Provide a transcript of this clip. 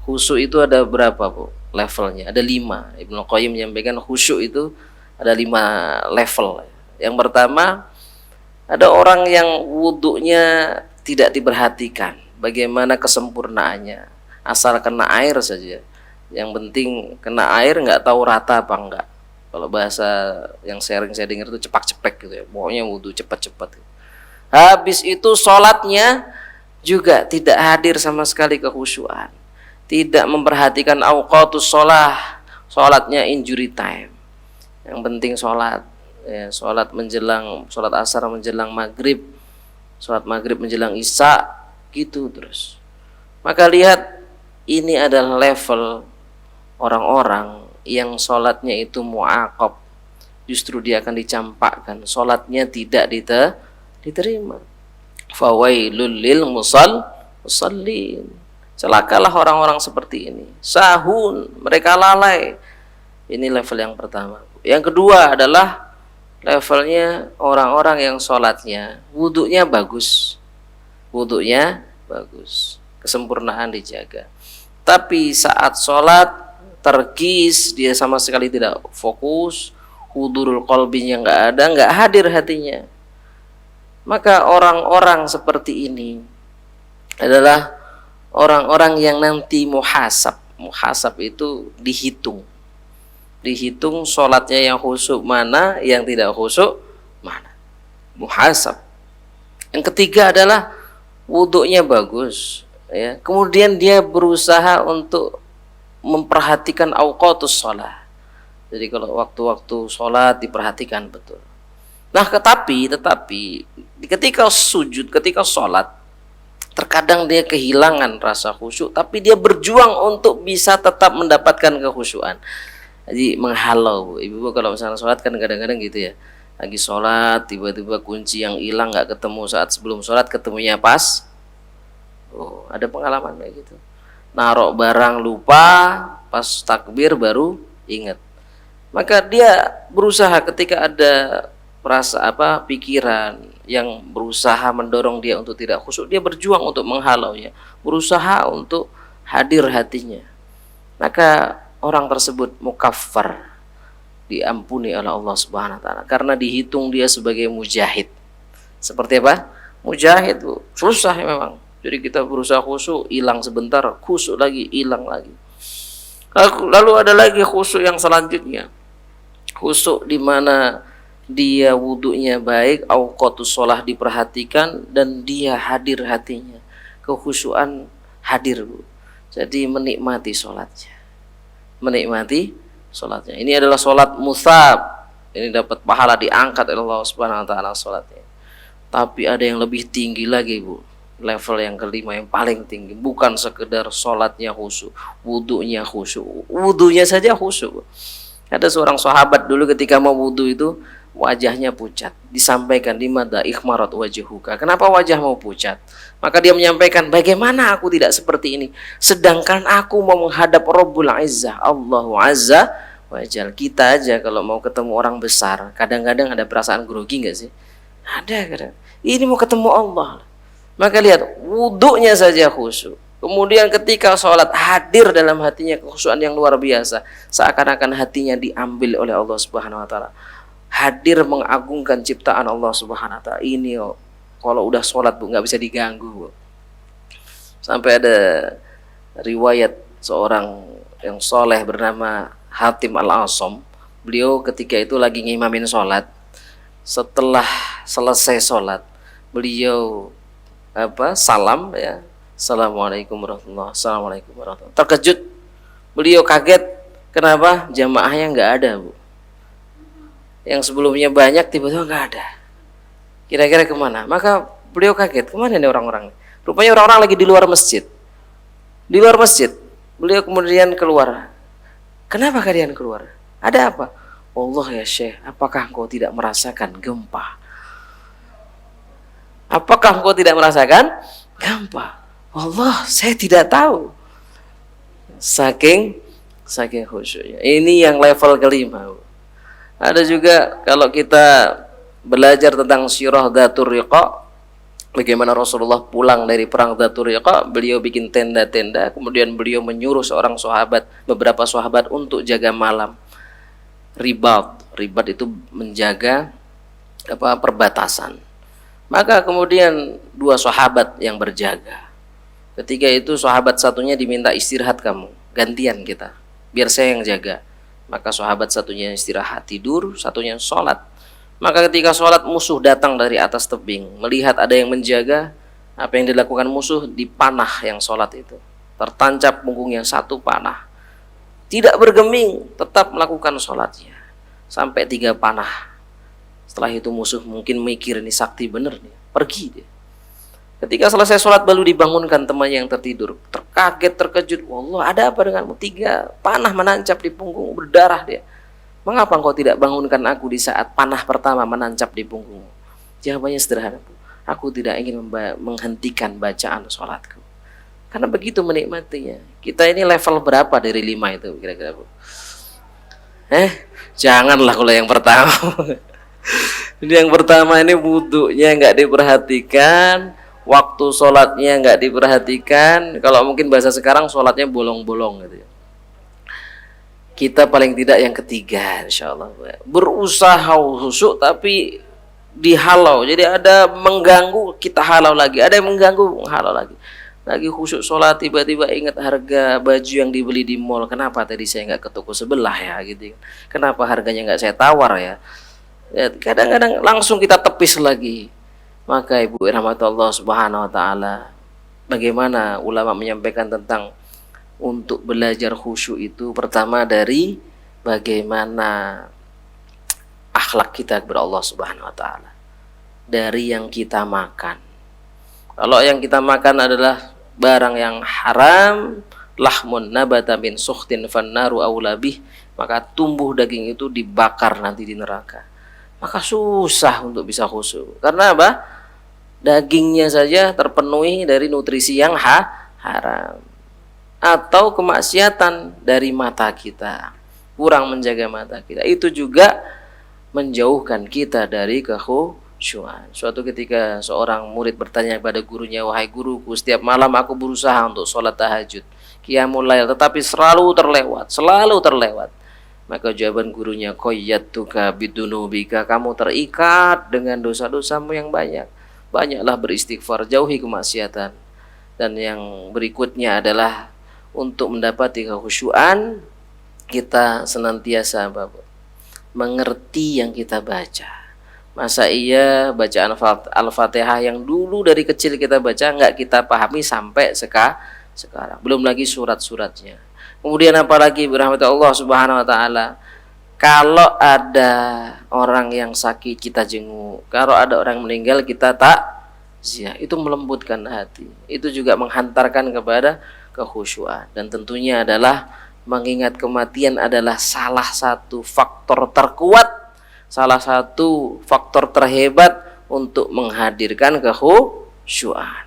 Khusyuk itu ada berapa, Bu? Levelnya ada 5. Ibnu Qayyim menyampaikan khusyuk itu ada 5 level. Yang pertama, ada orang yang wudhunya tidak diperhatikan bagaimana kesempurnaannya, asal kena air saja. Yang penting kena air, nggak tahu rata apa enggak. Kalau bahasa yang sering saya dengar itu cepak-cepek gitu ya, pokoknya wudhu cepat-cepat. Habis itu sholatnya juga tidak hadir sama sekali kekhusyuan, tidak memperhatikan auqatus sholah, sholatnya injury time. Yang penting sholat, ya, sholat menjelang, sholat asar menjelang maghrib, sholat maghrib menjelang isya, gitu terus. Maka lihat, ini adalah level orang-orang yang sholatnya itu mu'aqab, justru dia akan dicampakkan, sholatnya tidak diterima. Fawailul lil musallin, celakalah orang-orang seperti ini. Sahun, mereka lalai. Ini level yang pertama. Yang kedua adalah levelnya orang-orang yang sholatnya, wudhunya bagus, kesempurnaan dijaga. Tapi saat sholat terkis, dia sama sekali tidak fokus, hudurul qalbinya nggak ada, nggak hadir hatinya. Maka orang-orang seperti ini adalah orang-orang yang nanti muhasab. Muhasab itu dihitung sholatnya yang khusyuk mana, yang tidak khusyuk mana. Muhasab. Yang ketiga adalah wudhunya bagus, ya. Kemudian dia berusaha untuk memperhatikan auqatus sholat. Jadi kalau waktu-waktu sholat diperhatikan betul. Nah, tetapi ketika sujud, ketika sholat, terkadang dia kehilangan rasa khusyuk, tapi dia berjuang untuk bisa tetap mendapatkan kekhusyuan. Jadi menghalau, ibu kalau misalnya sholat kan kadang-kadang gitu ya, lagi sholat tiba-tiba kunci yang hilang nggak ketemu saat sebelum sholat, ketemunya pas. Oh, ada pengalaman kayak gitu. Narok barang lupa, pas takbir baru ingat. Maka dia berusaha ketika ada pikiran yang berusaha mendorong dia untuk tidak khusyuk, dia berjuang untuk menghalaunya, berusaha untuk hadir hatinya. Maka orang tersebut mukaffar, diampuni oleh Allah Subhanahu wa taala, karena dihitung dia sebagai mujahid. Seperti apa? Mujahid, Bu. Susah memang. Jadi kita berusaha khusyuk, hilang sebentar, khusyuk lagi, hilang lagi. Lalu ada lagi khusyuk yang selanjutnya. Khusyuk di mana dia wudhunya baik, auqatus sholah diperhatikan, dan dia hadir hatinya. Kekhusyuan hadir, Bu. Jadi menikmati sholatnya. Ini adalah sholat musab. Ini dapat pahala, diangkat oleh Allah Subhanahu wa taala sholatnya. Tapi ada yang lebih tinggi lagi, Bu. Level yang kelima, yang paling tinggi, bukan sekedar sholatnya khusyuk, wudhunya khusyuk. Wudhunya saja khusyuk. Ada seorang sahabat dulu ketika mau wudhu itu wajahnya pucat. Disampaikan, limadza ikhmarat wajhuka, kenapa wajahmu pucat? Maka dia menyampaikan, bagaimana aku tidak seperti ini, sedangkan aku mau menghadap Rabbul Izzah, Allahu Azza wa Jal. Kita aja kalau mau ketemu orang besar, kadang-kadang ada perasaan grogi nggak sih? Ada kadang. Ini mau ketemu Allah. Maka lihat, wudhunya saja khusyuk. Kemudian ketika sholat, hadir dalam hatinya kekhusyuan yang luar biasa, seakan-akan hatinya diambil oleh Allah Subhanahu wa taala. Hadir mengagungkan ciptaan Allah Subhanahu wa taala. Ini kalau udah sholat, Bu, nggak bisa diganggu, Bu. Sampai ada riwayat seorang yang soleh bernama Hatim Al-Asam. Beliau ketika itu lagi ngimamin sholat. Setelah selesai sholat, beliau salam, ya, Assalamualaikum warahmatullahi wabarakatuh. Assalamualaikum warahmatullahi wabarakatuh. Terkejut, beliau kaget. Kenapa? Jamaahnya nggak ada, Bu. Yang sebelumnya banyak tiba-tiba nggak ada. Kira-kira kemana? Maka beliau kaget, kemana nih orang-orang? Rupanya orang-orang lagi di luar masjid. Di luar masjid. Beliau kemudian keluar. Kenapa kalian keluar? Ada apa? Allah ya Syekh, apakah engkau tidak merasakan gempa? Apakah engkau tidak merasakan gempa? Allah, saya tidak tahu. Saking khusyuknya. Ini yang level kelima. Ada juga kalau kita belajar tentang sirah Dzatur Riqa, Bagaimana Rasulullah pulang dari perang Dzatur Riqa, beliau bikin tenda-tenda, kemudian beliau menyuruh seorang sahabat, beberapa sahabat untuk jaga malam. Ribat itu menjaga perbatasan. Maka kemudian dua sahabat yang berjaga. Ketika itu sahabat satunya diminta istirahat, kamu gantian kita, biar saya yang jaga. Maka sahabat satunya istirahat tidur, satunya sholat. Maka ketika sholat, musuh datang dari atas tebing, melihat ada yang menjaga. Apa yang dilakukan musuh? Dipanah yang sholat itu, tertancap punggungnya satu panah, tidak bergeming, tetap melakukan sholatnya sampai 3 panah. Setelah itu musuh mungkin mikir, ini sakti bener nih, pergi dia. Ketika selesai sholat baru dibangunkan temannya yang tertidur, terkaget, terkejut. Wallah, ada apa denganmu? 3 panah menancap di punggung, berdarah dia. Mengapa engkau tidak bangunkan aku di saat panah pertama menancap di punggungmu? Jawabannya sederhana, aku tidak ingin menghentikan bacaan sholatku. Karena begitu menikmatinya. Kita ini level berapa dari 5 itu kira-kira, Bu? Janganlah kalau yang pertama. Yang pertama ini wudunya nggak diperhatikan, waktu sholatnya nggak diperhatikan. Kalau mungkin bahasa sekarang, sholatnya bolong-bolong gitu ya. Kita paling tidak yang ketiga, insya Allah, berusaha khusyuk tapi dihalau. Jadi ada mengganggu, kita halau lagi. Ada yang mengganggu, halau lagi. Lagi khusyuk sholat, tiba-tiba ingat harga baju yang dibeli di mall. Kenapa tadi saya nggak ke toko sebelah ya, gitu. Kenapa harganya nggak saya tawar ya? Kadang-kadang langsung kita tepis lagi. Maka Ibu rahmatullah subhanahu wa ta'ala, bagaimana ulama menyampaikan tentang untuk belajar khusyuk itu, pertama dari bagaimana akhlak kita kepada Allah subhanahu wa ta'ala, dari yang kita makan. Kalau yang kita makan adalah barang yang haram, lahmun nabata min sukhtin fannaru aulabih, maka tumbuh daging itu dibakar nanti di neraka. Maka susah untuk bisa khusyuk. Karena apa? Dagingnya saja terpenuhi dari nutrisi yang haram. Atau kemaksiatan dari mata kita, kurang menjaga mata kita, itu juga menjauhkan kita dari kekhusyuan. Suatu ketika seorang murid bertanya kepada gurunya, wahai guruku, setiap malam aku berusaha untuk sholat tahajud, qiyamul lail, tetapi selalu terlewat. Maka jawaban gurunya, qayyatuka bidunubika, kamu terikat dengan dosa-dosamu yang banyak. Banyaklah beristighfar, jauhi kemaksiatan. Dan yang berikutnya adalah untuk mendapati kekhusyuan, kita senantiasa mengerti yang kita baca. Masa iya bacaan Al-Fatihah yang dulu dari kecil kita baca nggak kita pahami sampai sekarang? Belum lagi surat-suratnya. Kemudian apalagi berahmat Allah subhanahu wa ta'ala, kalau ada orang yang sakit kita jenguk, kalau ada orang meninggal kita takziah, itu melembutkan hati. Itu juga menghantarkan kepada kekhusyuan. Dan tentunya adalah mengingat kematian adalah salah satu faktor terkuat, salah satu faktor terhebat untuk menghadirkan kekhusyuan.